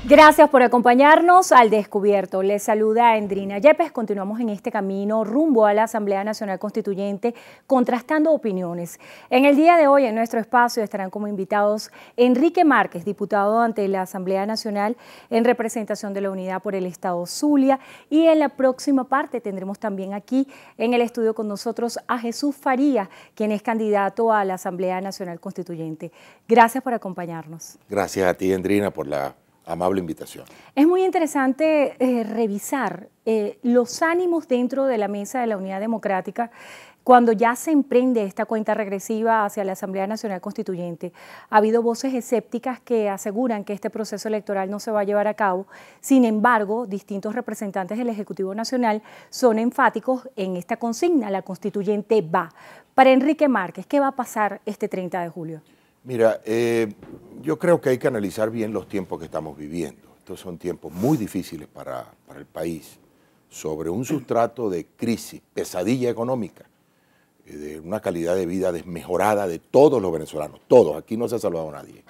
Gracias por acompañarnos al Descubierto. Les saluda Endrina Yepes. Continuamos en este camino rumbo a la Asamblea Nacional Constituyente, contrastando opiniones. En el día de hoy, en nuestro espacio, estarán como invitados Enrique Márquez, diputado ante la Asamblea Nacional en representación de la Unidad por el Estado Zulia. Y en la próxima parte tendremos también aquí en el estudio con nosotros a Jesús Farías, quien es candidato a la Asamblea Nacional Constituyente. Gracias por acompañarnos. Gracias a ti, Endrina, por la amable invitación. Es muy interesante revisar los ánimos dentro de la mesa de la Unidad Democrática cuando ya se emprende esta cuenta regresiva hacia la Asamblea Nacional Constituyente. Ha habido voces escépticas que aseguran que este proceso electoral no se va a llevar a cabo. Sin embargo, distintos representantes del Ejecutivo Nacional son enfáticos en esta consigna: la constituyente va. Para Enrique Márquez, ¿qué va a pasar este 30 de julio? Mira, yo creo que hay que analizar bien los tiempos que estamos viviendo. Estos son tiempos muy difíciles para el país, sobre un sustrato de crisis, pesadilla económica, de una calidad de vida desmejorada de todos los venezolanos, todos, aquí no se ha salvado a nadie.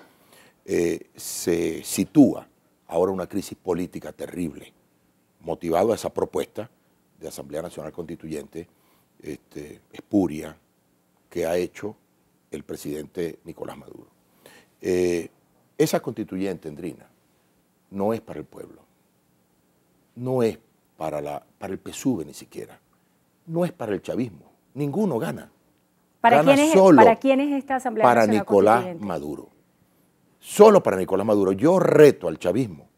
Se sitúa ahora una crisis política terrible, motivado a esa propuesta de Asamblea Nacional Constituyente espuria que ha hecho el presidente Nicolás Maduro. Esa constituyente, Endrina, no es para el pueblo, no es para el PSUV ni siquiera, no es para el chavismo, ninguno gana. ¿Para quién es esta Asamblea Nacional Constituyente? Para Nicolás Maduro, solo para Nicolás Maduro. Yo reto al chavismo,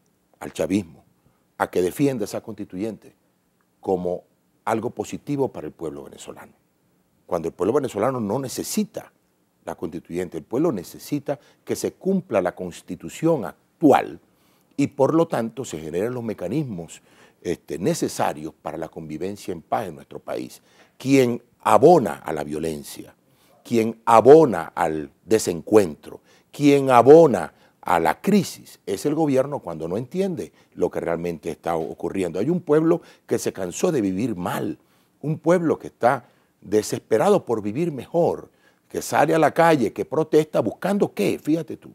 a que defienda esa constituyente como algo positivo para el pueblo venezolano, cuando el pueblo venezolano no necesita la constituyente. El pueblo necesita que se cumpla la constitución actual y por lo tanto se generen los mecanismos necesarios para la convivencia en paz en nuestro país. Quien abona a la violencia, quien abona al desencuentro, quien abona a la crisis es el gobierno cuando no entiende lo que realmente está ocurriendo. Hay un pueblo que se cansó de vivir mal, un pueblo que está desesperado por vivir mejor, que sale a la calle, que protesta, buscando ¿qué? Fíjate tú,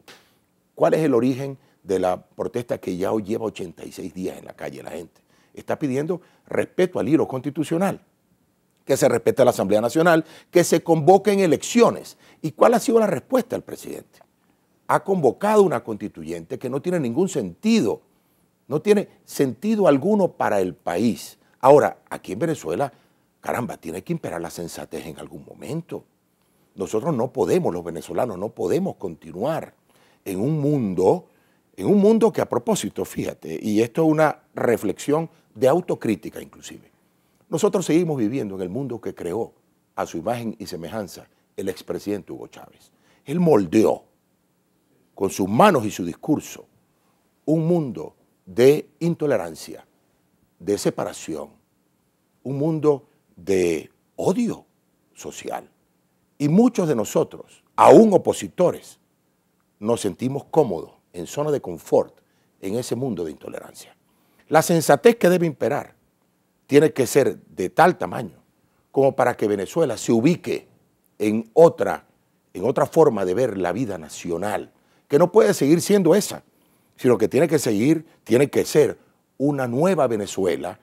¿cuál es el origen de la protesta que ya hoy lleva 86 días en la calle la gente? Está pidiendo respeto al hilo constitucional, que se respete a la Asamblea Nacional, que se convoquen elecciones. ¿Y cuál ha sido la respuesta del presidente? Ha convocado una constituyente que no tiene ningún sentido, no tiene sentido alguno para el país. Ahora, aquí en Venezuela, caramba, tiene que imperar la sensatez en algún momento. Nosotros no podemos, los venezolanos, no podemos continuar en un mundo que, a propósito, fíjate, y esto es una reflexión de autocrítica inclusive, nosotros seguimos viviendo en el mundo que creó a su imagen y semejanza el expresidente Hugo Chávez. Él moldeó con sus manos y su discurso un mundo de intolerancia, de separación, un mundo de odio social. Y muchos de nosotros, aún opositores, nos sentimos cómodos, en zona de confort, en ese mundo de intolerancia. La sensatez que debe imperar tiene que ser de tal tamaño como para que Venezuela se ubique en otra forma de ver la vida nacional, que no puede seguir siendo esa, sino que tiene que ser una nueva Venezuela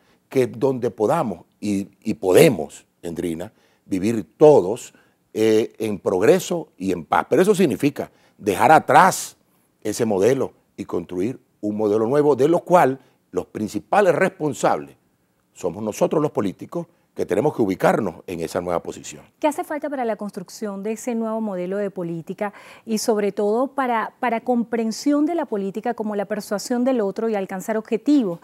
donde podamos y podemos, Endrina, vivir todos en progreso y en paz. Pero eso significa dejar atrás ese modelo y construir un modelo nuevo, de lo cual los principales responsables somos nosotros los políticos, que tenemos que ubicarnos en esa nueva posición. ¿Qué hace falta para la construcción de ese nuevo modelo de política y sobre todo para comprensión de la política como la persuasión del otro y alcanzar objetivos?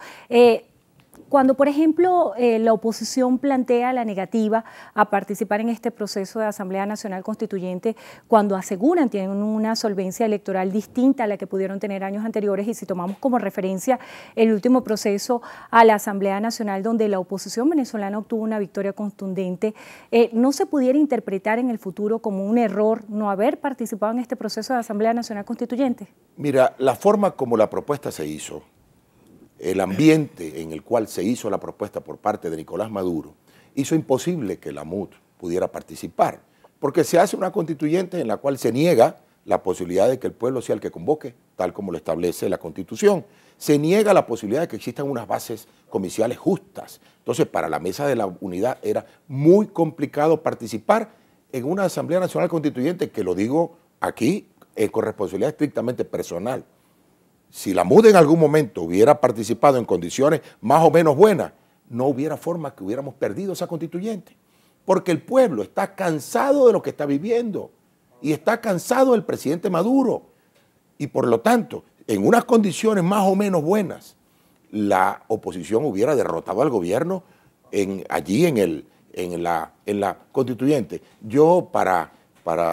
Cuando, por ejemplo, la oposición plantea la negativa a participar en este proceso de Asamblea Nacional Constituyente, cuando aseguran tienen una solvencia electoral distinta a la que pudieron tener años anteriores, y si tomamos como referencia el último proceso a la Asamblea Nacional, donde la oposición venezolana obtuvo una victoria contundente, ¿no se pudiera interpretar en el futuro como un error no haber participado en este proceso de Asamblea Nacional Constituyente? Mira, la forma como la propuesta se hizo, el ambiente en el cual se hizo la propuesta por parte de Nicolás Maduro, hizo imposible que la MUD pudiera participar, porque se hace una constituyente en la cual se niega la posibilidad de que el pueblo sea el que convoque tal como lo establece la Constitución. Se niega la posibilidad de que existan unas bases comiciales justas. Entonces, para la Mesa de la Unidad era muy complicado participar en una Asamblea Nacional Constituyente, que lo digo aquí con responsabilidad estrictamente personal. Si la MUD en algún momento hubiera participado en condiciones más o menos buenas, no hubiera forma que hubiéramos perdido esa constituyente. Porque el pueblo está cansado de lo que está viviendo y está cansado del presidente Maduro. Y por lo tanto, en unas condiciones más o menos buenas, la oposición hubiera derrotado al gobierno allí en la constituyente. Yo, para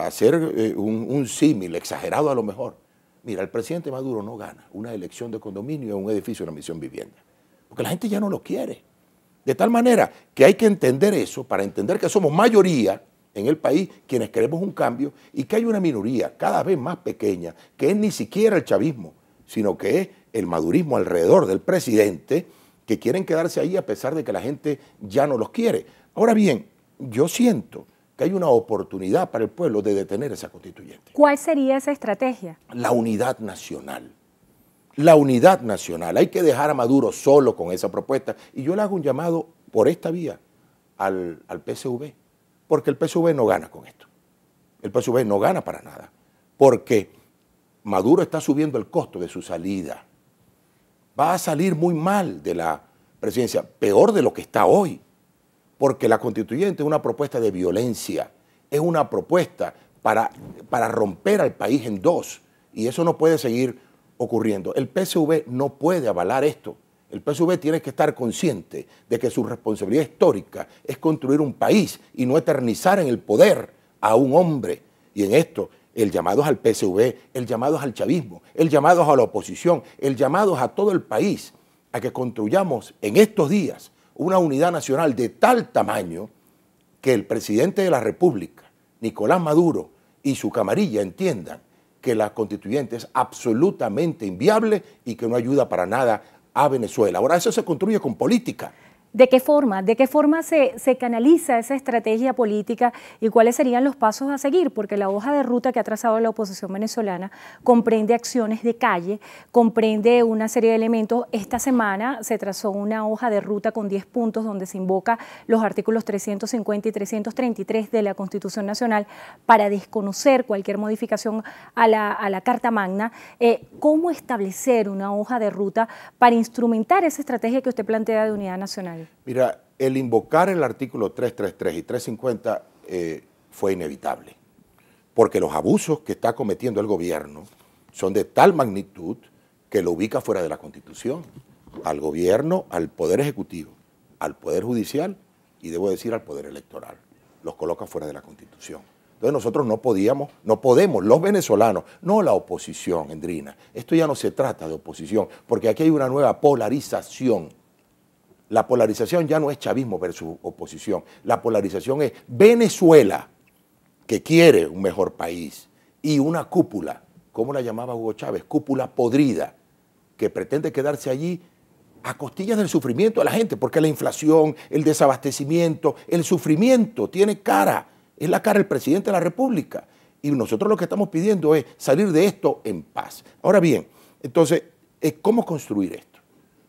hacer un símil exagerado a lo mejor, mira, el presidente Maduro no gana una elección de condominio en un edificio de una misión vivienda, porque la gente ya no lo quiere. De tal manera que hay que entender eso para entender que somos mayoría en el país quienes queremos un cambio y que hay una minoría cada vez más pequeña que es ni siquiera el chavismo, sino que es el madurismo alrededor del presidente, que quieren quedarse ahí a pesar de que la gente ya no los quiere. Ahora bien, yo siento que hay una oportunidad para el pueblo de detener esa constituyente. ¿Cuál sería esa estrategia? La unidad nacional. La unidad nacional. Hay que dejar a Maduro solo con esa propuesta. Y yo le hago un llamado por esta vía al PSV, porque el PSV no gana con esto. El PSV no gana para nada, porque Maduro está subiendo el costo de su salida. Va a salir muy mal de la presidencia, peor de lo que está hoy, porque la constituyente es una propuesta de violencia, es una propuesta para romper al país en dos, y eso no puede seguir ocurriendo. El PSV no puede avalar esto. El PSV tiene que estar consciente de que su responsabilidad histórica es construir un país y no eternizar en el poder a un hombre. Y en esto, el llamado es al PSV, el llamado es al chavismo, el llamado es a la oposición, el llamado es a todo el país a que construyamos en estos días una unidad nacional de tal tamaño que el presidente de la República, Nicolás Maduro, y su camarilla entiendan que la constituyente es absolutamente inviable y que no ayuda para nada a Venezuela. Ahora, eso se construye con política. ¿De qué forma? ¿De qué forma se canaliza esa estrategia política y cuáles serían los pasos a seguir? Porque la hoja de ruta que ha trazado la oposición venezolana comprende acciones de calle, comprende una serie de elementos. Esta semana se trazó una hoja de ruta con 10 puntos donde se invoca los artículos 350 y 333 de la Constitución Nacional para desconocer cualquier modificación a la Carta Magna. ¿Cómo establecer una hoja de ruta para instrumentar esa estrategia que usted plantea de unidad nacional? Mira, el invocar el artículo 333 y 350 fue inevitable, porque los abusos que está cometiendo el gobierno son de tal magnitud que lo ubica fuera de la Constitución, al gobierno, al Poder Ejecutivo, al Poder Judicial y debo decir al Poder Electoral. Los coloca fuera de la Constitución. Entonces nosotros no podemos, los venezolanos, no la oposición, Endrina. Esto ya no se trata de oposición, porque aquí hay una nueva polarización. La polarización ya no es chavismo versus oposición. La polarización es Venezuela, que quiere un mejor país, y una cúpula, ¿cómo la llamaba Hugo Chávez? Cúpula podrida, que pretende quedarse allí a costillas del sufrimiento de la gente, porque la inflación, el desabastecimiento, el sufrimiento tiene cara, es la cara del presidente de la República. Y nosotros lo que estamos pidiendo es salir de esto en paz. Ahora bien, entonces, ¿cómo construir esto?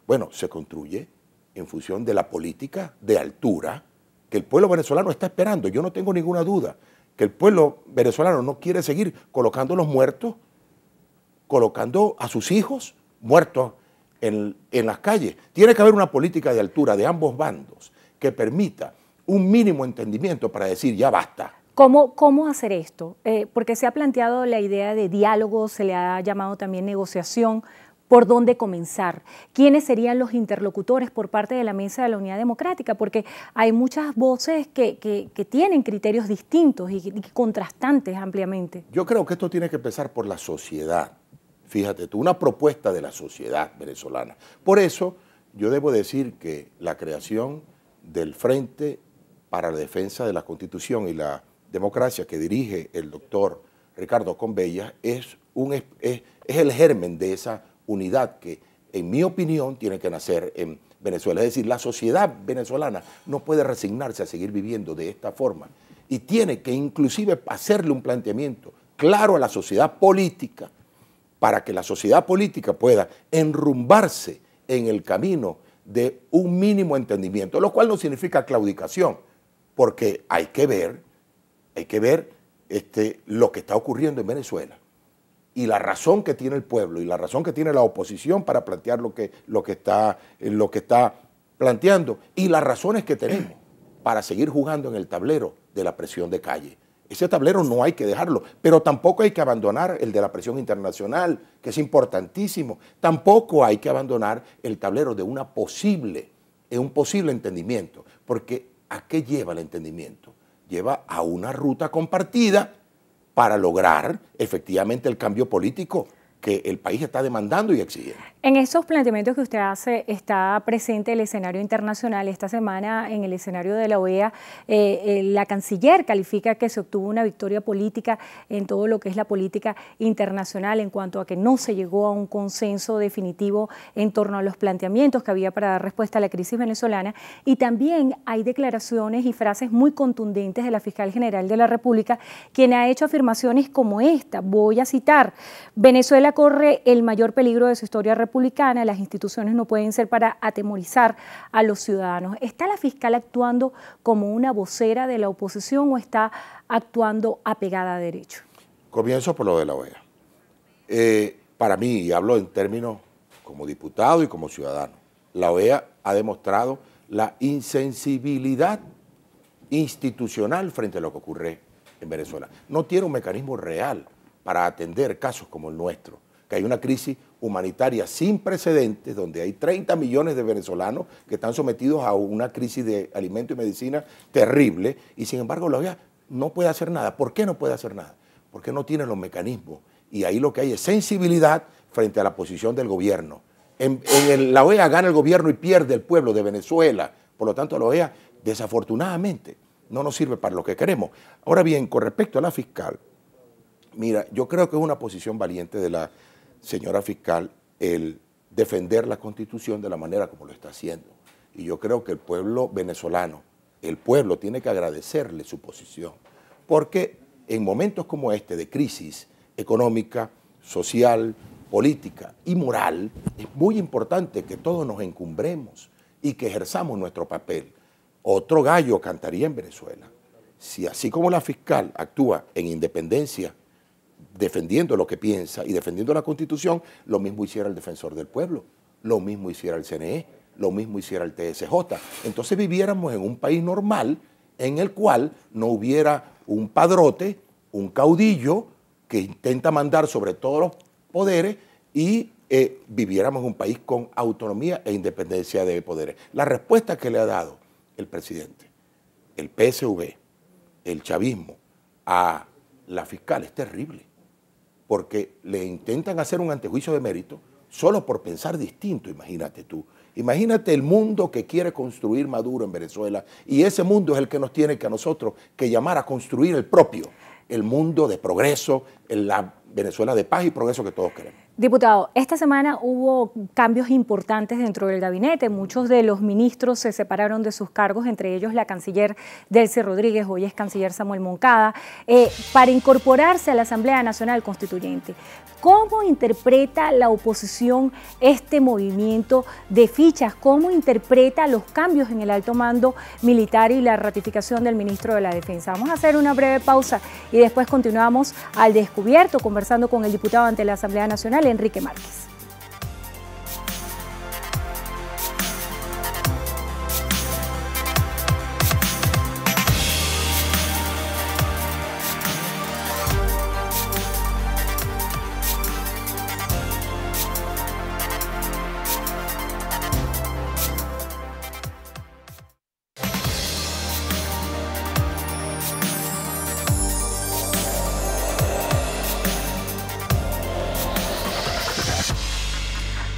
Bueno, se construye en función de la política de altura que el pueblo venezolano está esperando. Yo no tengo ninguna duda que el pueblo venezolano no quiere seguir colocando los muertos, colocando a sus hijos muertos en las calles. Tiene que haber una política de altura de ambos bandos que permita un mínimo entendimiento para decir ya basta. ¿Cómo hacer esto? Porque se ha planteado la idea de diálogo, se le ha llamado también negociación. ¿Por dónde comenzar? ¿Quiénes serían los interlocutores por parte de la Mesa de la Unidad Democrática? Porque hay muchas voces que tienen criterios distintos y contrastantes ampliamente. Yo creo que esto tiene que empezar por la sociedad. Fíjate tú, una propuesta de la sociedad venezolana. Por eso yo debo decir que la creación del Frente para la Defensa de la Constitución y la Democracia que dirige el doctor Ricardo Conbellas es el germen de esa unidad que, en mi opinión, tiene que nacer en Venezuela. Es decir, la sociedad venezolana no puede resignarse a seguir viviendo de esta forma y tiene que inclusive hacerle un planteamiento claro a la sociedad política para que la sociedad política pueda enrumbarse en el camino de un mínimo entendimiento, lo cual no significa claudicación, porque hay que ver lo que está ocurriendo en Venezuela y la razón que tiene el pueblo y la razón que tiene la oposición para plantear lo que está planteando y las razones que tenemos para seguir jugando en el tablero de la presión de calle. Ese tablero no hay que dejarlo, pero tampoco hay que abandonar el de la presión internacional, que es importantísimo. Tampoco hay que abandonar el tablero de un posible entendimiento, porque ¿a qué lleva el entendimiento? Lleva a una ruta compartida para lograr efectivamente el cambio político que el país está demandando y exigiendo. En esos planteamientos que usted hace está presente el escenario internacional. Esta semana en el escenario de la OEA, la canciller califica que se obtuvo una victoria política en todo lo que es la política internacional en cuanto a que no se llegó a un consenso definitivo en torno a los planteamientos que había para dar respuesta a la crisis venezolana. Y también hay declaraciones y frases muy contundentes de la fiscal general de la República, quien ha hecho afirmaciones como esta. Voy a citar: Venezuela corre el mayor peligro de su historia republicana, las instituciones no pueden ser para atemorizar a los ciudadanos. ¿Está la fiscal actuando como una vocera de la oposición o está actuando apegada a derecho? Comienzo por lo de la OEA. Para mí, y hablo en términos como diputado y como ciudadano, la OEA ha demostrado la insensibilidad institucional frente a lo que ocurre en Venezuela. No tiene un mecanismo real para atender casos como el nuestro, que hay una crisis humanitaria sin precedentes, donde hay 30 millones de venezolanos que están sometidos a una crisis de alimento y medicina terrible, y sin embargo la OEA no puede hacer nada. ¿Por qué no puede hacer nada? Porque no tiene los mecanismos, y ahí lo que hay es sensibilidad frente a la posición del gobierno. La OEA gana el gobierno y pierde el pueblo de Venezuela, por lo tanto la OEA desafortunadamente no nos sirve para lo que queremos. Ahora bien, con respecto a la fiscal, mira, yo creo que es una posición valiente de la señora fiscal el defender la Constitución de la manera como lo está haciendo. Y yo creo que el pueblo venezolano, el pueblo tiene que agradecerle su posición, porque en momentos como este de crisis económica, social, política y moral, es muy importante que todos nos encumbremos y que ejerzamos nuestro papel. Otro gallo cantaría en Venezuela. Si así como la fiscal actúa en independencia, defendiendo lo que piensa y defendiendo la Constitución, lo mismo hiciera el Defensor del Pueblo, lo mismo hiciera el CNE, lo mismo hiciera el TSJ. Entonces viviéramos en un país normal en el cual no hubiera un padrote, un caudillo que intenta mandar sobre todos los poderes y viviéramos en un país con autonomía e independencia de poderes. La respuesta que le ha dado el presidente, el PSV, el chavismo a la fiscal es terrible, porque le intentan hacer un antejuicio de mérito solo por pensar distinto, imagínate tú. Imagínate el mundo que quiere construir Maduro en Venezuela, y ese mundo es el que nos tiene que a nosotros que llamar a construir el propio, el mundo de progreso, la Venezuela de paz y progreso que todos queremos. Diputado, esta semana hubo cambios importantes dentro del gabinete. Muchos de los ministros se separaron de sus cargos, entre ellos la canciller Delcy Rodríguez, hoy es canciller Samuel Moncada, para incorporarse a la Asamblea Nacional Constituyente. ¿Cómo interpreta la oposición este movimiento de fichas? ¿Cómo interpreta los cambios en el alto mando militar y la ratificación del ministro de la Defensa? Vamos a hacer una breve pausa y después continuamos al descubierto conversando con el diputado ante la Asamblea Nacional, Enrique Márquez.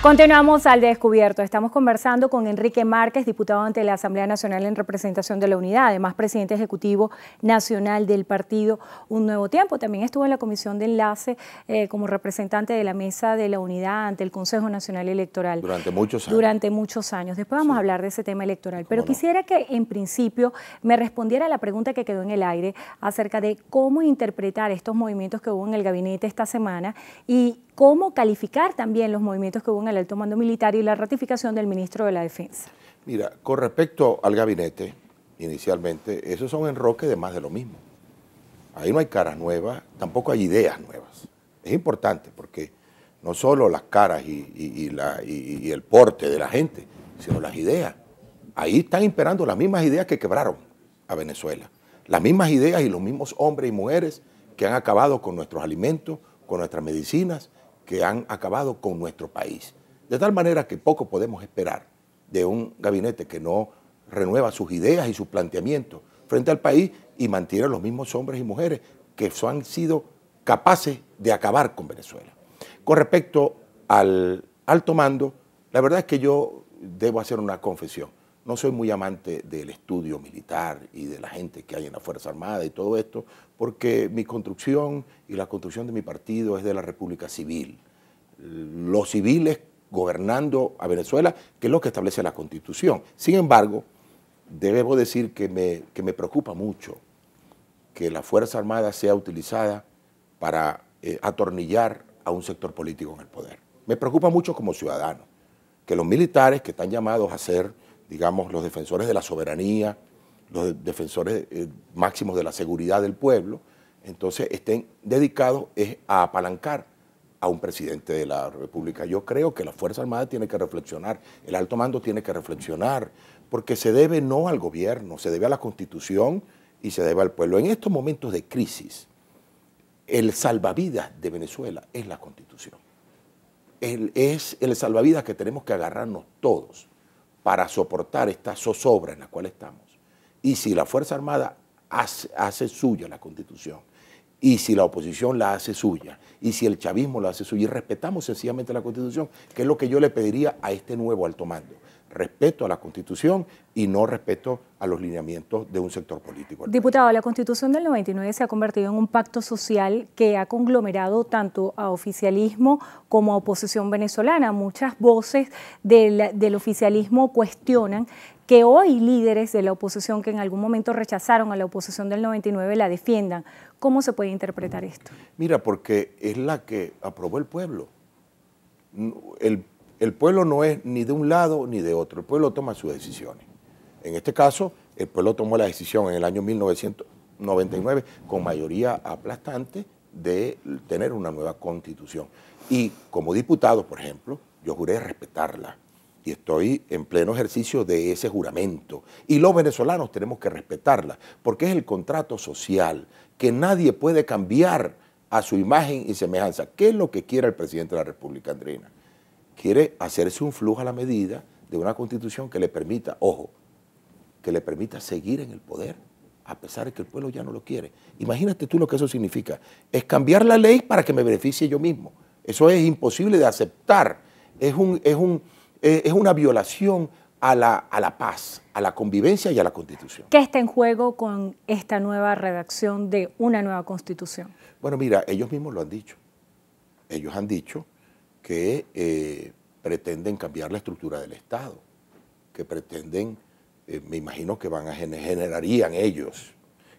Continuamos al descubierto. Estamos conversando con Enrique Márquez, diputado ante la Asamblea Nacional en representación de la Unidad, además presidente ejecutivo nacional del partido Un Nuevo Tiempo. También estuvo en la comisión de enlace como representante de la Mesa de la Unidad ante el Consejo Nacional Electoral. Durante muchos años. Durante muchos años. Después vamos a hablar de ese tema electoral. Pero quisiera que en principio me respondiera a la pregunta que quedó en el aire acerca de cómo interpretar estos movimientos que hubo en el gabinete esta semana y cómo calificar también los movimientos que hubo en el alto mando militar y la ratificación del ministro de la Defensa. Mira, con respecto al gabinete, inicialmente, esos son enroques de más de lo mismo. Ahí no hay caras nuevas, tampoco hay ideas nuevas. Es importante porque no solo las caras y el porte de la gente, sino las ideas. Ahí están imperando las mismas ideas que quebraron a Venezuela. Las mismas ideas y los mismos hombres y mujeres que han acabado con nuestros alimentos, con nuestras medicinas, que han acabado con nuestro país. De tal manera que poco podemos esperar de un gabinete que no renueva sus ideas y sus planteamientos frente al país y mantiene los mismos hombres y mujeres que han sido capaces de acabar con Venezuela. Con respecto al alto mando, la verdad es que yo debo hacer una confesión. No soy muy amante del estudio militar y de la gente que hay en la Fuerza Armada y todo esto, porque mi construcción y la construcción de mi partido es de la República Civil. Los civiles gobernando a Venezuela, que es lo que establece la Constitución. Sin embargo, debo decir que me preocupa mucho que la Fuerza Armada sea utilizada para atornillar a un sector político en el poder. Me preocupa mucho como ciudadano que los militares que están llamados a ser, digamos, los defensores de la soberanía, los defensores máximos de la seguridad del pueblo, entonces estén dedicados a apalancar a un presidente de la República. Yo creo que la Fuerza Armada tiene que reflexionar, el alto mando tiene que reflexionar, porque se debe no al gobierno, se debe a la Constitución y se debe al pueblo. En estos momentos de crisis, el salvavidas de Venezuela es la Constitución. Es el salvavidas que tenemos que agarrarnos todos para soportar esta zozobra en la cual estamos. Y si la Fuerza Armada hace suya la Constitución, y si la oposición la hace suya, y si el chavismo la hace suya, y respetamos sencillamente la Constitución, que es lo que yo le pediría a este nuevo alto mando. Respeto a la Constitución y no respeto a los lineamientos de un sector político. Diputado, la Constitución del 99 se ha convertido en un pacto social que ha conglomerado tanto a oficialismo como a oposición venezolana. Muchas voces del oficialismo cuestionan que hoy líderes de la oposición que en algún momento rechazaron a la oposición del 99 la defiendan. ¿Cómo se puede interpretar esto? Mira, porque es la que aprobó el pueblo. El pueblo no es ni de un lado ni de otro, el pueblo toma sus decisiones. En este caso, el pueblo tomó la decisión en el año 1999 con mayoría aplastante de tener una nueva constitución. Y como diputado, por ejemplo, yo juré respetarla y estoy en pleno ejercicio de ese juramento. Y los venezolanos tenemos que respetarla porque es el contrato social que nadie puede cambiar a su imagen y semejanza. ¿Qué es lo que quiere el presidente de la República, Andrina? Quiere hacerse un flujo a la medida de una constitución que le permita, ojo, que le permita seguir en el poder, a pesar de que el pueblo ya no lo quiere. Imagínate tú lo que eso significa. Es cambiar la ley para que me beneficie yo mismo. Eso es imposible de aceptar. Es una violación a la paz, a la convivencia y a la Constitución. ¿Qué está en juego con esta nueva redacción de una nueva Constitución? Bueno, mira, ellos mismos lo han dicho. Ellos han dicho que pretenden cambiar la estructura del Estado, que pretenden, me imagino que generarían ellos.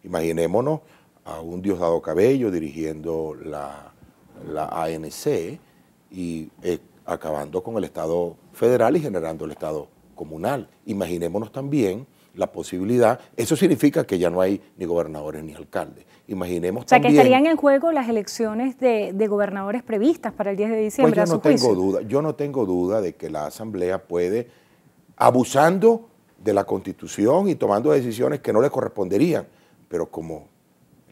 Imaginémonos a un Diosdado Cabello dirigiendo la ANC y acabando con el Estado federal y generando el Estado comunal. Imaginémonos también la posibilidad, eso significa que ya no hay ni gobernadores ni alcaldes. Imaginemos también... O sea, que estarían en juego las elecciones de gobernadores previstas para el 10 de diciembre, pues yo no tengo duda de que la Asamblea puede, abusando de la Constitución y tomando decisiones que no le corresponderían, pero como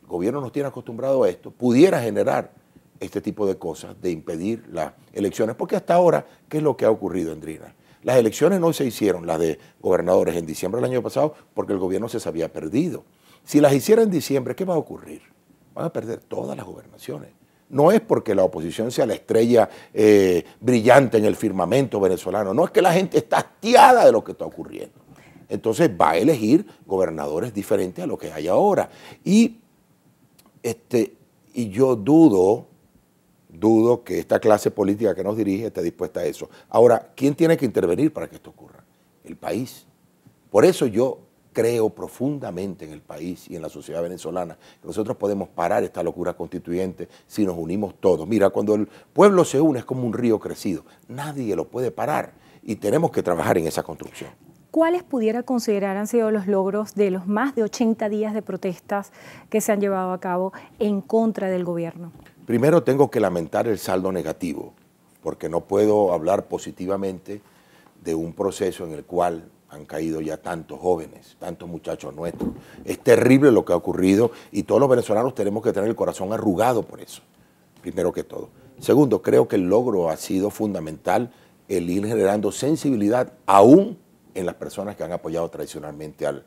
el gobierno nos tiene acostumbrado a esto, pudiera generar este tipo de cosas, de impedir las elecciones, porque hasta ahora, ¿qué es lo que ha ocurrido, Andrina? Las elecciones no se hicieron, las de gobernadores, en diciembre del año pasado, porque el gobierno se había perdido. Si las hiciera en diciembre, ¿qué va a ocurrir? Van a perder todas las gobernaciones. no es porque la oposición sea la estrella brillante en el firmamento venezolano, no, es que la gente está hastiada de lo que está ocurriendo. Entonces va a elegir gobernadores diferentes a lo que hay ahora. Y yo dudo que esta clase política que nos dirige esté dispuesta a eso. Ahora, ¿quién tiene que intervenir para que esto ocurra? El país. Por eso yo creo profundamente en el país y en la sociedad venezolana, que nosotros podemos parar esta locura constituyente si nos unimos todos. Mira, cuando el pueblo se une es como un río crecido, nadie lo puede parar y tenemos que trabajar en esa construcción. ¿Cuáles pudiera considerar han sido los logros de los más de 80 días de protestas que se han llevado a cabo en contra del gobierno? Primero tengo que lamentar el saldo negativo, porque no puedo hablar positivamente de un proceso en el cual han caído ya tantos jóvenes, tantos muchachos nuestros. Es terrible lo que ha ocurrido y todos los venezolanos tenemos que tener el corazón arrugado por eso, primero que todo. Segundo, creo que el logro ha sido fundamental el ir generando sensibilidad aún en las personas que han apoyado tradicionalmente al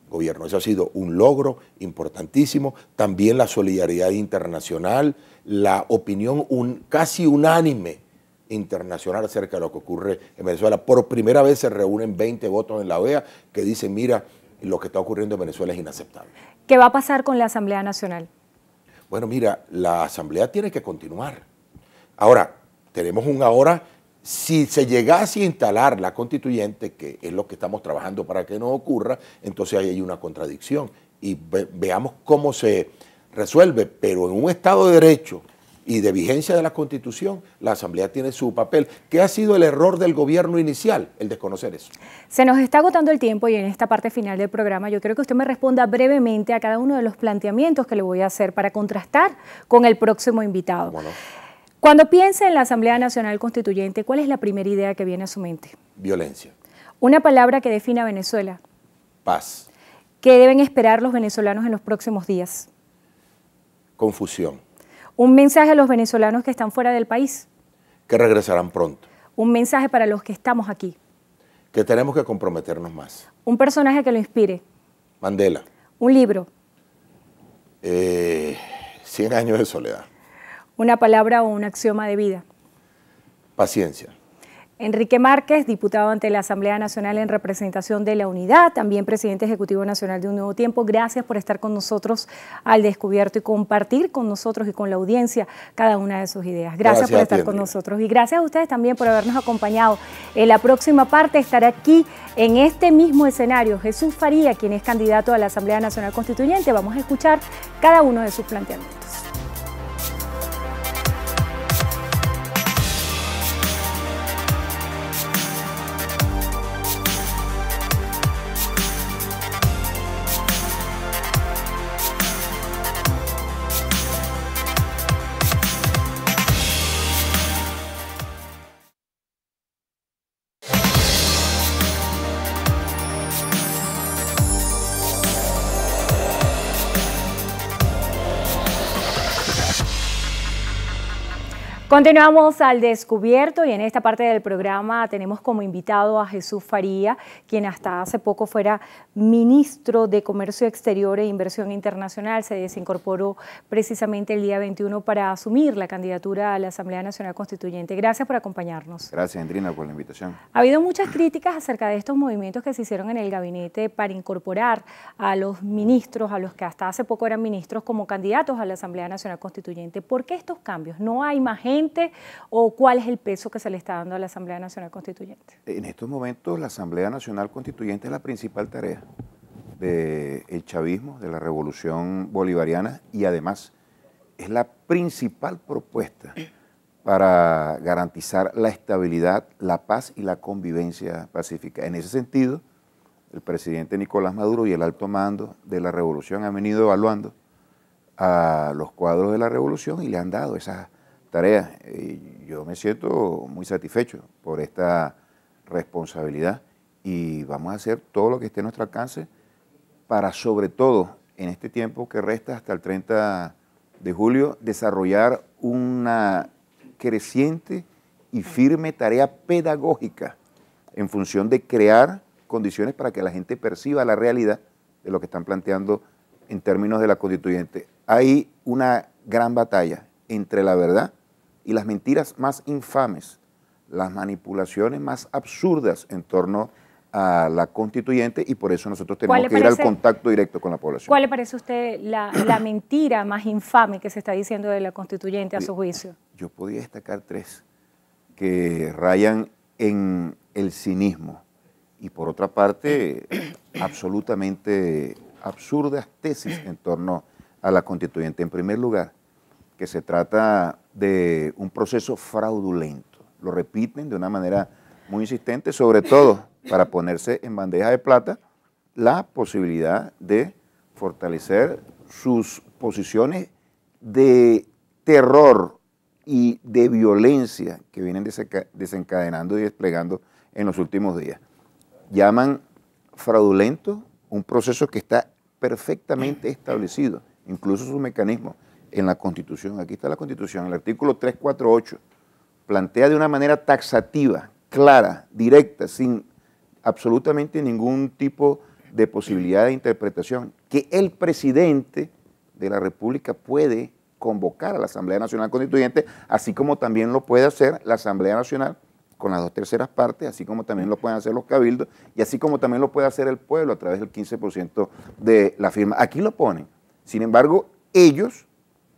gobierno. Eso ha sido un logro importantísimo. También la solidaridad internacional, la opinión casi unánime internacional acerca de lo que ocurre en Venezuela. Por primera vez se reúnen 20 votos en la OEA que dicen, mira, lo que está ocurriendo en Venezuela es inaceptable. ¿Qué va a pasar con la Asamblea Nacional? Bueno, mira, la Asamblea tiene que continuar. Ahora, tenemos si se llegase a instalar la constituyente, que es lo que estamos trabajando para que no ocurra, entonces ahí hay una contradicción y veamos cómo se resuelve, pero en un Estado de Derecho y de vigencia de la Constitución, la Asamblea tiene su papel. ¿Qué ha sido el error del gobierno inicial? El desconocer eso. Se nos está agotando el tiempo y en esta parte final del programa yo quiero que usted me responda brevemente a cada uno de los planteamientos que le voy a hacer para contrastar con el próximo invitado. Bueno, cuando piense en la Asamblea Nacional Constituyente, ¿cuál es la primera idea que viene a su mente? violencia. Una palabra que defina a Venezuela. Paz. ¿Qué deben esperar los venezolanos en los próximos días? Confusión. Un mensaje a los venezolanos que están fuera del país. Que regresarán pronto. Un mensaje para los que estamos aquí. Que tenemos que comprometernos más. Un personaje que lo inspire. Mandela. Un libro. 100 años de soledad. Una palabra o un axioma de vida. Paciencia. Enrique Márquez, diputado ante la Asamblea Nacional en representación de la Unidad, también presidente ejecutivo nacional de Un Nuevo Tiempo. Gracias por estar con nosotros al descubierto y compartir con nosotros y con la audiencia cada una de sus ideas. Gracias por estar con nosotros y gracias a ustedes también por habernos acompañado. En la próxima parte estará aquí en este mismo escenario Jesús Faría, quien es candidato a la Asamblea Nacional Constituyente. Vamos a escuchar cada uno de sus planteamientos. Continuamos al descubierto y en esta parte del programa tenemos como invitado a Jesús Faría, quien hasta hace poco fuera ministro de Comercio Exterior e Inversión Internacional. Se desincorporó precisamente el día 21 para asumir la candidatura a la Asamblea Nacional Constituyente. Gracias por acompañarnos. Gracias, Andrina, por la invitación. Ha habido muchas críticas acerca de estos movimientos que se hicieron en el gabinete para incorporar a los ministros, a los que hasta hace poco eran ministros, como candidatos a la Asamblea Nacional Constituyente. ¿Por qué estos cambios? ¿No hay más gente o cuál es el peso que se le está dando a la Asamblea Nacional Constituyente? En estos momentos la Asamblea Nacional Constituyente es la principal tarea del chavismo, de la revolución bolivariana y además es la principal propuesta para garantizar la estabilidad, la paz y la convivencia pacífica. En ese sentido, el presidente Nicolás Maduro y el alto mando de la revolución han venido evaluando a los cuadros de la revolución y le han dado esas tareas. Yo me siento muy satisfecho por esta responsabilidad y vamos a hacer todo lo que esté a nuestro alcance para, sobre todo, en este tiempo que resta hasta el 30 de julio, desarrollar una creciente y firme tarea pedagógica en función de crear condiciones para que la gente perciba la realidad de lo que están planteando en términos de la constituyente. Hay una gran batalla entre la verdad y las mentiras más infames, las manipulaciones más absurdas en torno a la constituyente, y por eso nosotros tenemos que ir al contacto directo con la población. ¿Cuál le parece a usted la mentira más infame que se está diciendo de la constituyente a su juicio? Yo podía destacar 3 que rayan en el cinismo y por otra parte absolutamente absurdas tesis en torno a la constituyente. En primer lugar, que se trata de un proceso fraudulento. Lo repiten de una manera muy insistente, sobre todo para ponerse en bandeja de plata la posibilidad de fortalecer sus posiciones de terror y de violencia que vienen desencadenando y desplegando en los últimos días. Llaman fraudulento un proceso que está perfectamente establecido, incluso sus mecanismos en la Constitución. Aquí está la Constitución, el artículo 348, plantea de una manera taxativa, clara, directa, sin absolutamente ningún tipo de posibilidad de interpretación, que el presidente de la República puede convocar a la Asamblea Nacional Constituyente, así como también lo puede hacer la Asamblea Nacional con las 2/3 partes, así como también lo pueden hacer los cabildos, y así como también lo puede hacer el pueblo a través del 15% de la firma. Aquí lo ponen. Sin embargo, ellos,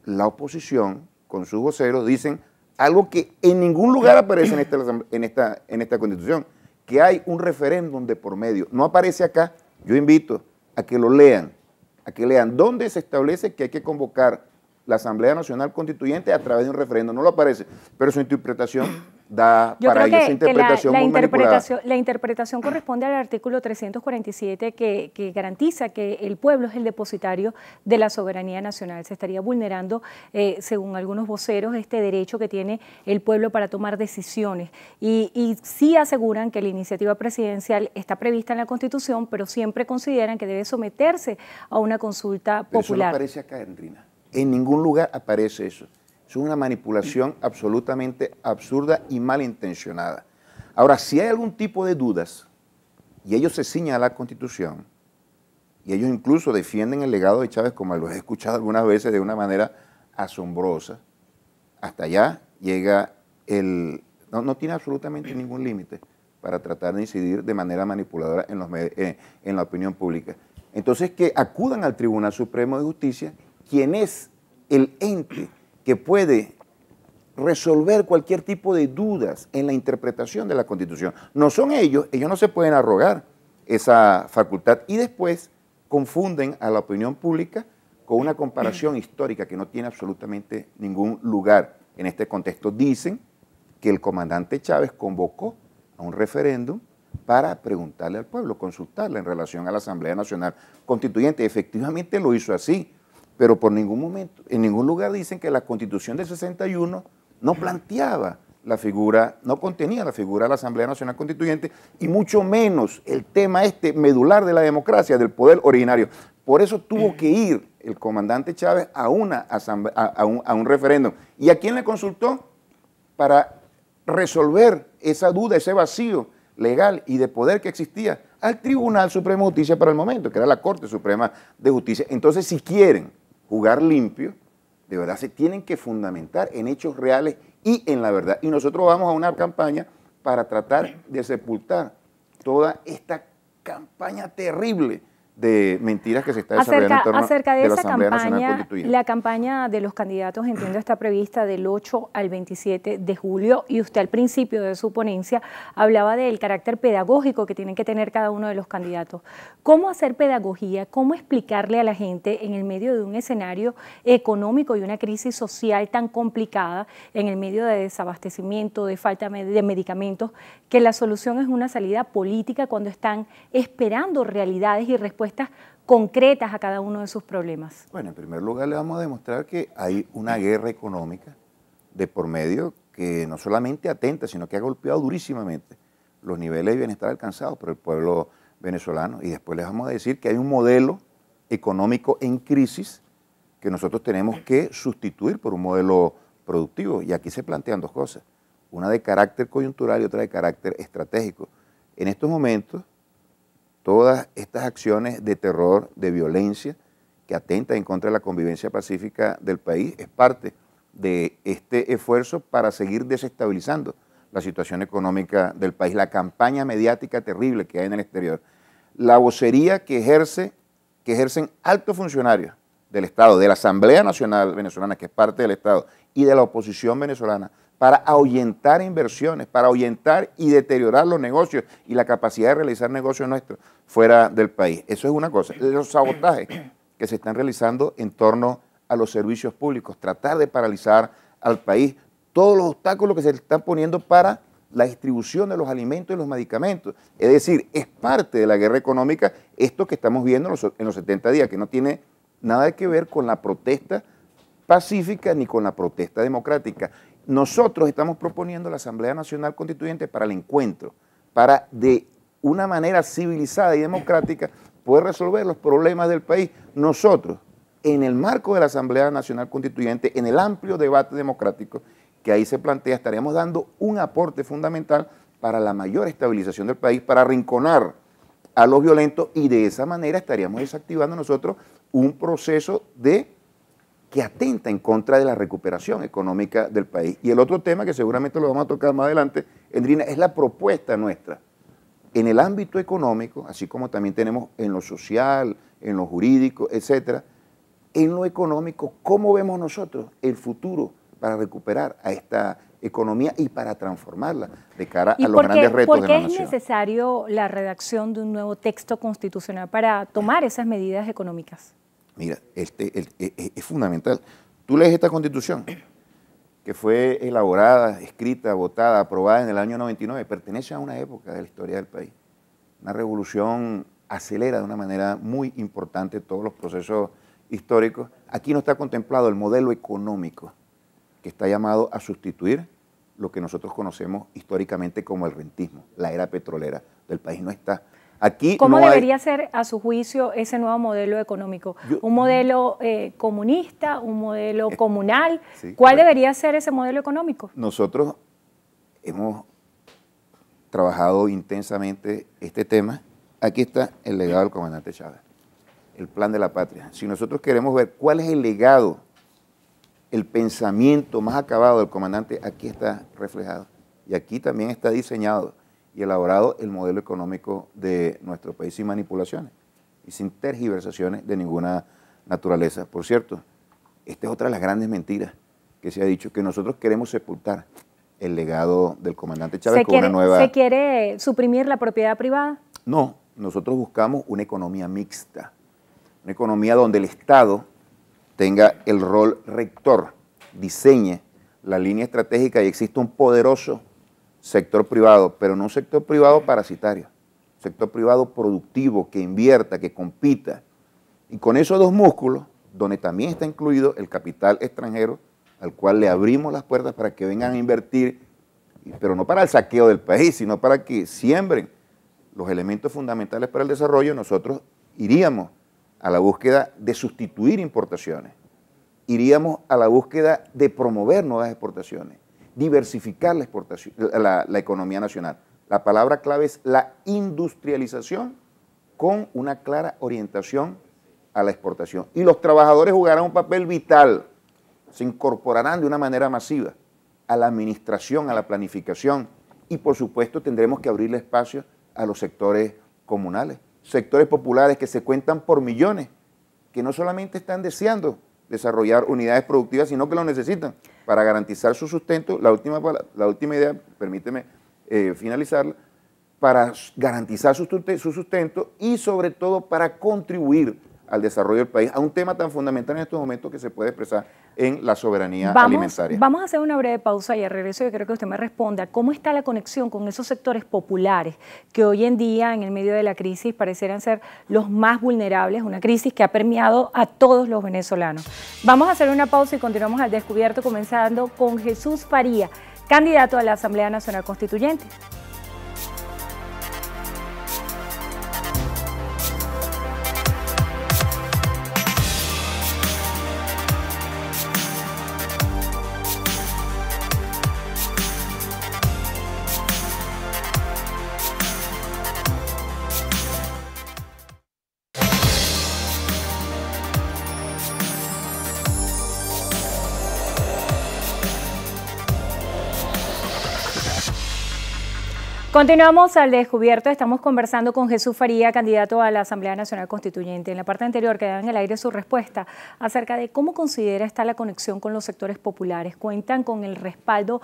la oposición, con sus voceros, dicen algo que en ningún lugar aparece en esta Constitución, que hay un referéndum de por medio. No aparece acá. Yo invito a que lo lean, dónde se establece que hay que convocar la Asamblea Nacional Constituyente a través de un referéndum. No lo aparece, pero su interpretación da para ellos esa interpretación muy manipulada. La interpretación corresponde al artículo 347 que garantiza que el pueblo es el depositario de la soberanía nacional. Se estaría vulnerando, según algunos voceros, este derecho que tiene el pueblo para tomar decisiones. Y sí aseguran que la iniciativa presidencial está prevista en la Constitución, pero siempre consideran que debe someterse a una consulta pero popular. Eso no aparece acá, Andrina. En ningún lugar aparece eso. Es una manipulación absolutamente absurda y malintencionada. Ahora, si hay algún tipo de dudas, y ellos se ciñen a la Constitución, y ellos incluso defienden el legado de Chávez, como lo he escuchado algunas veces de una manera asombrosa, hasta allá llega no tiene absolutamente ningún límite para tratar de incidir de manera manipuladora en la opinión pública. Entonces, que acudan al Tribunal Supremo de Justicia, quien es el ente que puede resolver cualquier tipo de dudas en la interpretación de la Constitución. No son ellos no se pueden arrogar esa facultad y después confunden a la opinión pública con una comparación histórica que no tiene absolutamente ningún lugar en este contexto. Dicen que el comandante Chávez convocó a un referéndum para preguntarle al pueblo, consultarle en relación a la Asamblea Nacional Constituyente. Efectivamente lo hizo así, pero por ningún momento, en ningún lugar dicen que la Constitución del 61 no planteaba la figura, no contenía la figura de la Asamblea Nacional Constituyente y mucho menos el tema medular de la democracia, del poder originario. Por eso tuvo que ir el comandante Chávez a un referéndum. ¿Y a quién le consultó? Para resolver esa duda, ese vacío legal y de poder que existía, al Tribunal Supremo de Justicia para el momento, que era la Corte Suprema de Justicia. Entonces, si quieren jugar limpio, de verdad se tienen que fundamentar en hechos reales y en la verdad. Y nosotros vamos a una campaña para tratar de sepultar toda esta campaña terrible de mentiras que se está desarrollando en torno acerca de la esa Asamblea Nacional campaña. Constituyente. La campaña de los candidatos, entiendo, está prevista del 8 al 27 de julio y usted al principio de su ponencia hablaba del carácter pedagógico que tienen que tener cada uno de los candidatos. ¿Cómo hacer pedagogía? ¿Cómo explicarle a la gente en el medio de un escenario económico y una crisis social tan complicada, en el medio de desabastecimiento, de falta de medicamentos, que la solución es una salida política cuando están esperando realidades y respuestas concretas a cada uno de sus problemas? Bueno, en primer lugar le vamos a demostrar que hay una guerra económica de por medio que no solamente atenta, sino que ha golpeado durísimamente los niveles de bienestar alcanzados por el pueblo venezolano. Y después les vamos a decir que hay un modelo económico en crisis que nosotros tenemos que sustituir por un modelo productivo. Y aquí se plantean dos cosas, una de carácter coyuntural y otra de carácter estratégico. En estos momentos, todas estas acciones de terror, de violencia, que atentan en contra de la convivencia pacífica del país, es parte de este esfuerzo para seguir desestabilizando la situación económica del país, la campaña mediática terrible que hay en el exterior, la vocería que ejercen altos funcionarios del Estado, de la Asamblea Nacional Venezolana, que es parte del Estado, y de la oposición venezolana, para ahuyentar inversiones, para ahuyentar y deteriorar los negocios y la capacidad de realizar negocios nuestros fuera del país. Eso es una cosa. Los sabotajes que se están realizando en torno a los servicios públicos, tratar de paralizar al país, todos los obstáculos que se están poniendo para la distribución de los alimentos y los medicamentos. Es decir, es parte de la guerra económica esto que estamos viendo en los 70 días, que no tiene nada que ver con la protesta pacífica ni con la protesta democrática. Nosotros estamos proponiendo la Asamblea Nacional Constituyente para el encuentro, para de una manera civilizada y democrática poder resolver los problemas del país. Nosotros, en el marco de la Asamblea Nacional Constituyente, en el amplio debate democrático que ahí se plantea, estaríamos dando un aporte fundamental para la mayor estabilización del país, para arrinconar a los violentos, y de esa manera estaríamos desactivando nosotros un proceso que atenta en contra de la recuperación económica del país. Y el otro tema, que seguramente lo vamos a tocar más adelante, Endrina, es la propuesta nuestra. En el ámbito económico, así como también tenemos en lo social, en lo jurídico, etcétera, en lo económico, ¿cómo vemos nosotros el futuro para recuperar a esta economía y para transformarla de cara a los grandes retos de la nación? ¿Por qué es necesario la redacción de un nuevo texto constitucional para tomar esas medidas económicas? Mira, es fundamental. Tú lees esta Constitución, que fue elaborada, escrita, votada, aprobada en el año 99, pertenece a una época de la historia del país. Una revolución acelera de una manera muy importante todos los procesos históricos. Aquí no está contemplado el modelo económico que está llamado a sustituir lo que nosotros conocemos históricamente como el rentismo, la era petrolera del país. No está. Aquí ¿Cómo no debería ser, a su juicio, ese nuevo modelo económico? ¿Un modelo comunista, un modelo comunal? Sí, ¿Cuál debería ser ese modelo económico? Nosotros hemos trabajado intensamente este tema. Aquí está el legado del comandante Chávez, el plan de la patria. Si nosotros queremos ver cuál es el legado, el pensamiento más acabado del comandante, aquí está reflejado. Y aquí también está diseñado y elaborado el modelo económico de nuestro país, sin manipulaciones y sin tergiversaciones de ninguna naturaleza. Por cierto, esta es otra de las grandes mentiras que se ha dicho, que nosotros queremos sepultar el legado del comandante Chávez con una nueva... ¿Se quiere suprimir la propiedad privada? No, nosotros buscamos una economía mixta, una economía donde el Estado tenga el rol rector, diseñe la línea estratégica y exista un poderoso sector privado, pero no un sector privado parasitario, un sector privado productivo, que invierta, que compita. Y con esos dos músculos, donde también está incluido el capital extranjero, al cual le abrimos las puertas para que vengan a invertir, pero no para el saqueo del país, sino para que siembren los elementos fundamentales para el desarrollo, nosotros iríamos a la búsqueda de sustituir importaciones, iríamos a la búsqueda de promover nuevas exportaciones, diversificar la exportación, la economía nacional. La palabra clave es la industrialización con una clara orientación a la exportación. Y los trabajadores jugarán un papel vital, se incorporarán de una manera masiva a la administración, a la planificación, y por supuesto tendremos que abrirle espacio a los sectores comunales, sectores populares que se cuentan por millones, que no solamente están deseando desarrollar unidades productivas, sino que lo necesitan para garantizar su sustento. La última idea, permíteme finalizarla, para garantizar su sustento y sobre todo para contribuir al desarrollo del país, a un tema tan fundamental en estos momentos que se puede expresar en la soberanía alimentaria. Vamos a hacer una breve pausa y al regreso yo creo que usted me responda cómo está la conexión con esos sectores populares que hoy en día, en el medio de la crisis, parecieran ser los más vulnerables, una crisis que ha permeado a todos los venezolanos. Vamos a hacer una pausa y continuamos al descubierto, comenzando con Jesús Faría, candidato a la Asamblea Nacional Constituyente. Continuamos al descubierto, estamos conversando con Jesús Faría, candidato a la Asamblea Nacional Constituyente. En la parte anterior quedaba en el aire su respuesta acerca de cómo considera está la conexión con los sectores populares. Cuentan con el respaldo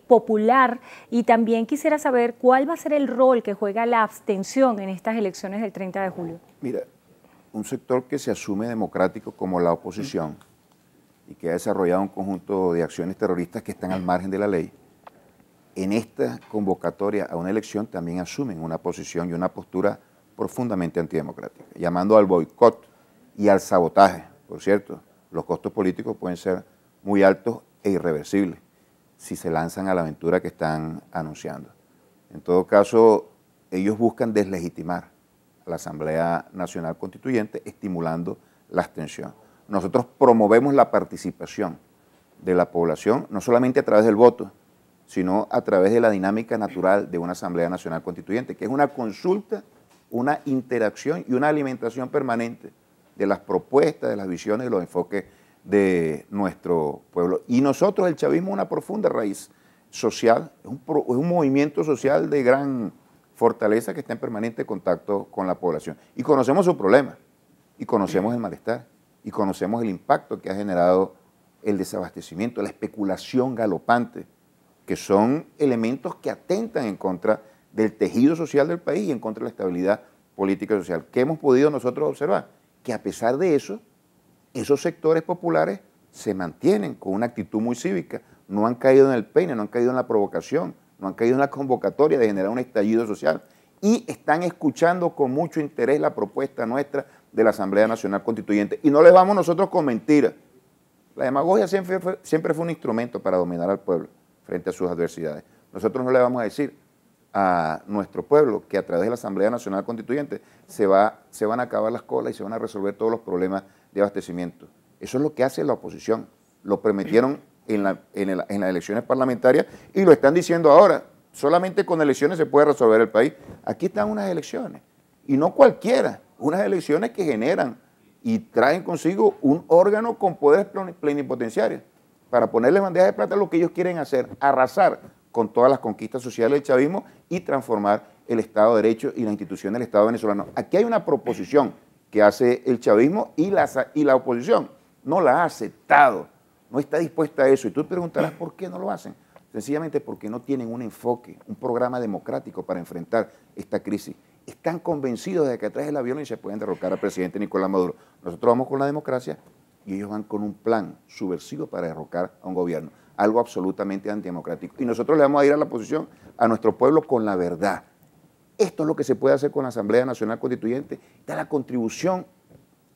popular y también quisiera saber cuál va a ser el rol que juega la abstención en estas elecciones del 30 de julio. Mira, un sector que se asume democrático como la oposición y que ha desarrollado un conjunto de acciones terroristas que están al margen de la ley, en esta convocatoria a una elección también asumen una posición y una postura profundamente antidemocrática, llamando al boicot y al sabotaje. Por cierto, los costos políticos pueden ser muy altos e irreversibles si se lanzan a la aventura que están anunciando. En todo caso, ellos buscan deslegitimar a la Asamblea Nacional Constituyente, estimulando la abstención. Nosotros promovemos la participación de la población, no solamente a través del voto, sino a través de la dinámica natural de una Asamblea Nacional Constituyente, que es una consulta, una interacción y una alimentación permanente de las propuestas, de las visiones y los enfoques de nuestro pueblo. Y nosotros, el chavismo, una profunda raíz social, es un movimiento social de gran fortaleza que está en permanente contacto con la población. Y conocemos su problema, y conocemos el malestar, y conocemos el impacto que ha generado el desabastecimiento, la especulación galopante, que son elementos que atentan en contra del tejido social del país y en contra de la estabilidad política y social. ¿Qué hemos podido nosotros observar? Que a pesar de eso, esos sectores populares se mantienen con una actitud muy cívica, no han caído en el peine, no han caído en la provocación, no han caído en la convocatoria de generar un estallido social y están escuchando con mucho interés la propuesta nuestra de la Asamblea Nacional Constituyente. Y no les vamos nosotros con mentiras. La demagogia siempre fue un instrumento para dominar al pueblo frente a sus adversidades. Nosotros no le vamos a decir a nuestro pueblo que a través de la Asamblea Nacional Constituyente se van a acabar las colas y se van a resolver todos los problemas de abastecimiento. Eso es lo que hace la oposición. Lo prometieron en las elecciones parlamentarias y lo están diciendo ahora. Solamente con elecciones se puede resolver el país. Aquí están unas elecciones, y no cualquiera, unas elecciones que generan y traen consigo un órgano con poderes plenipotenciarios para ponerle bandeja de plata a lo que ellos quieren hacer, arrasar con todas las conquistas sociales del chavismo y transformar el Estado de Derecho y la institución del Estado venezolano. Aquí hay una proposición que hace el chavismo y la oposición no la ha aceptado, no está dispuesta a eso. Y tú te preguntarás por qué no lo hacen. Sencillamente porque no tienen un enfoque, un programa democrático para enfrentar esta crisis. Están convencidos de que a través de la violencia pueden derrocar al presidente Nicolás Maduro. Nosotros vamos con la democracia y ellos van con un plan subversivo para derrocar a un gobierno, algo absolutamente antidemocrático. Y nosotros le vamos a ir a la oposición a nuestro pueblo con la verdad. Esto es lo que se puede hacer con la Asamblea Nacional Constituyente. Esta es la contribución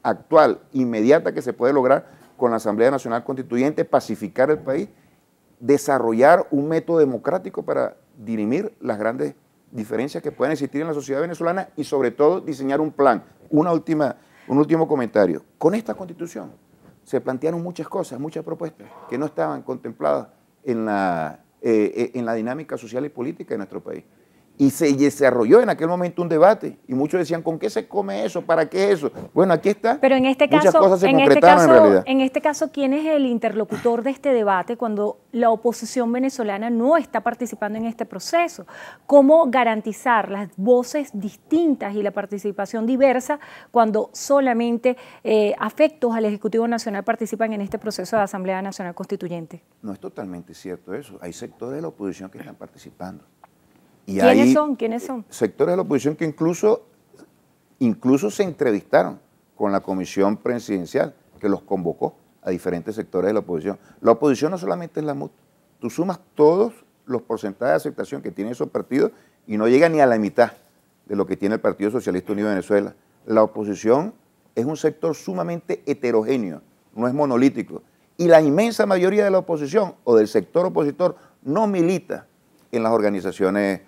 actual, inmediata, que se puede lograr con la Asamblea Nacional Constituyente, pacificar el país, desarrollar un método democrático para dirimir las grandes diferencias que pueden existir en la sociedad venezolana y sobre todo diseñar un plan. Un último comentario. Con esta Constitución se plantearon muchas cosas, muchas propuestas que no estaban contempladas en la dinámica social y política de nuestro país. Y se desarrolló en aquel momento un debate y muchos decían, ¿con qué se come eso? ¿Para qué eso? Bueno, aquí está. Pero en este muchas caso, cosas se concretaron en realidad. En este caso, ¿quién es el interlocutor de este debate cuando la oposición venezolana no está participando en este proceso? ¿Cómo garantizar las voces distintas y la participación diversa cuando solamente afectos al Ejecutivo Nacional participan en este proceso de Asamblea Nacional Constituyente? No es totalmente cierto eso. Hay sectores de la oposición que están participando. Y ¿Quiénes son? Sectores de la oposición que incluso se entrevistaron con la comisión presidencial que los convocó a diferentes sectores de la oposición. La oposición no solamente es la MUT. Tú sumas todos los porcentajes de aceptación que tienen esos partidos y no llega ni a la mitad de lo que tiene el Partido Socialista Unido de Venezuela. La oposición es un sector sumamente heterogéneo, no es monolítico. Y la inmensa mayoría de la oposición o del sector opositor no milita en las organizaciones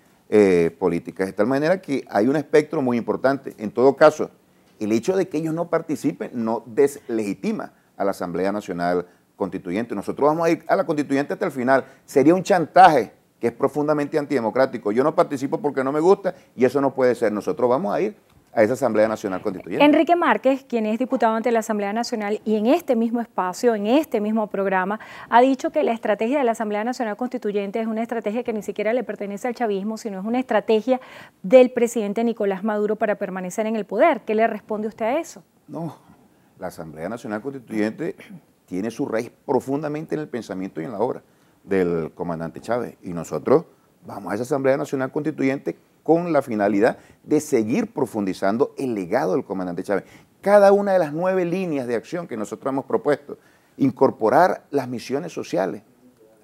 políticas, de tal manera que hay un espectro muy importante. En todo caso, el hecho de que ellos no participen no deslegitima a la Asamblea Nacional Constituyente. Nosotros vamos a ir a la Constituyente hasta el final. Sería un chantaje que es profundamente antidemocrático. Yo no participo porque no me gusta y eso no puede ser. Nosotros vamos a ir a esa Asamblea Nacional Constituyente. Enrique Márquez, quien es diputado ante la Asamblea Nacional y en este mismo espacio, en este mismo programa, ha dicho que la estrategia de la Asamblea Nacional Constituyente es una estrategia que ni siquiera le pertenece al chavismo, sino es una estrategia del presidente Nicolás Maduro para permanecer en el poder. ¿Qué le responde usted a eso? No, la Asamblea Nacional Constituyente tiene su raíz profundamente en el pensamiento y en la obra del comandante Chávez. Y nosotros vamos a esa Asamblea Nacional Constituyente con la finalidad de seguir profundizando el legado del comandante Chávez. Cada una de las 9 líneas de acción que nosotros hemos propuesto, incorporar las misiones sociales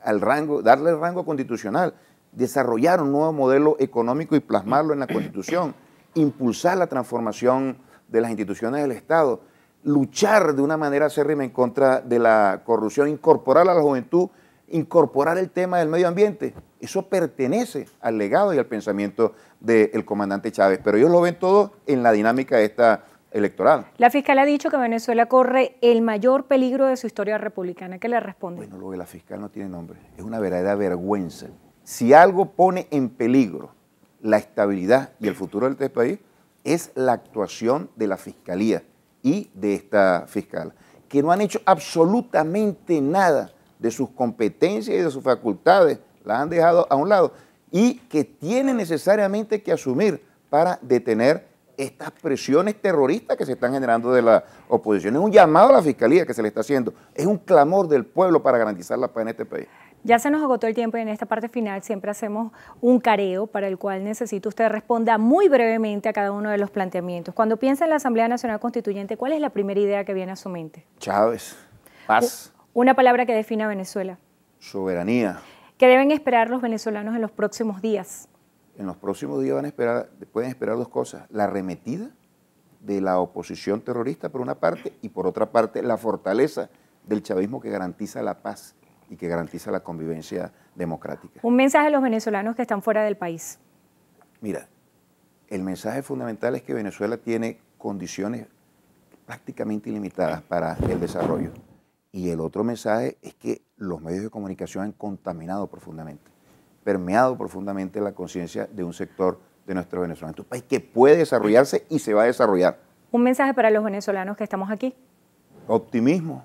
al rango, darle el rango constitucional, desarrollar un nuevo modelo económico y plasmarlo en la Constitución, impulsar la transformación de las instituciones del Estado, luchar de una manera acérrima en contra de la corrupción, incorporar a la juventud, incorporar el tema del medio ambiente. Eso pertenece al legado y al pensamiento del comandante Chávez, pero ellos lo ven todo en la dinámica esta electoral. La fiscal ha dicho que Venezuela corre el mayor peligro de su historia republicana. ¿Qué le responde? Bueno, lo de la fiscal no tiene nombre, es una verdadera vergüenza. Si algo pone en peligro la estabilidad y el futuro de este país, es la actuación de la fiscalía y de esta fiscal, que no han hecho absolutamente nada de sus competencias y de sus facultades, las han dejado a un lado, y que tienen necesariamente que asumir para detener estas presiones terroristas que se están generando de la oposición. Es un llamado a la fiscalía que se le está haciendo, es un clamor del pueblo para garantizar la paz en este país. Ya se nos agotó el tiempo y en esta parte final siempre hacemos un careo para el cual necesito usted responda muy brevemente a cada uno de los planteamientos. Cuando piensa en la Asamblea Nacional Constituyente, ¿cuál es la primera idea que viene a su mente? Chávez, paz. Una palabra que defina a Venezuela. Soberanía. ¿Qué deben esperar los venezolanos en los próximos días? En los próximos días pueden esperar 2 cosas. La arremetida de la oposición terrorista por una parte y por otra parte la fortaleza del chavismo que garantiza la paz y que garantiza la convivencia democrática. Un mensaje a los venezolanos que están fuera del país. Mira, el mensaje fundamental es que Venezuela tiene condiciones prácticamente ilimitadas para el desarrollo. Y el otro mensaje es que los medios de comunicación han contaminado profundamente, permeado profundamente la conciencia de un sector de nuestro venezolano. Es un país que puede desarrollarse y se va a desarrollar. Un mensaje para los venezolanos que estamos aquí. Optimismo.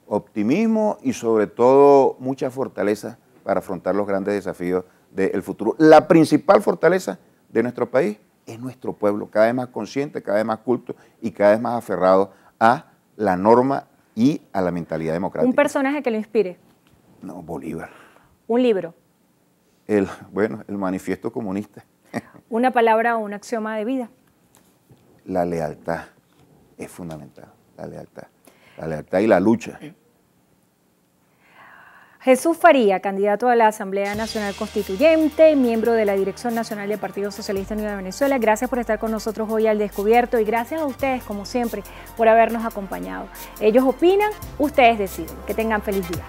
Optimismo y sobre todo mucha fortaleza para afrontar los grandes desafíos del futuro. La principal fortaleza de nuestro país es nuestro pueblo, cada vez más consciente, cada vez más culto y cada vez más aferrado a la norma y a la mentalidad democrática. Un personaje que lo inspire. No, Bolívar. Un libro. El manifiesto comunista. Una palabra o un axioma de vida. La lealtad es fundamental, la lealtad. La lealtad y la lucha. Jesús Faría, candidato a la Asamblea Nacional Constituyente, miembro de la Dirección Nacional del Partido Socialista Unido de Venezuela. Gracias por estar con nosotros hoy al Descubierto y gracias a ustedes, como siempre, por habernos acompañado. Ellos opinan, ustedes deciden. Que tengan feliz día.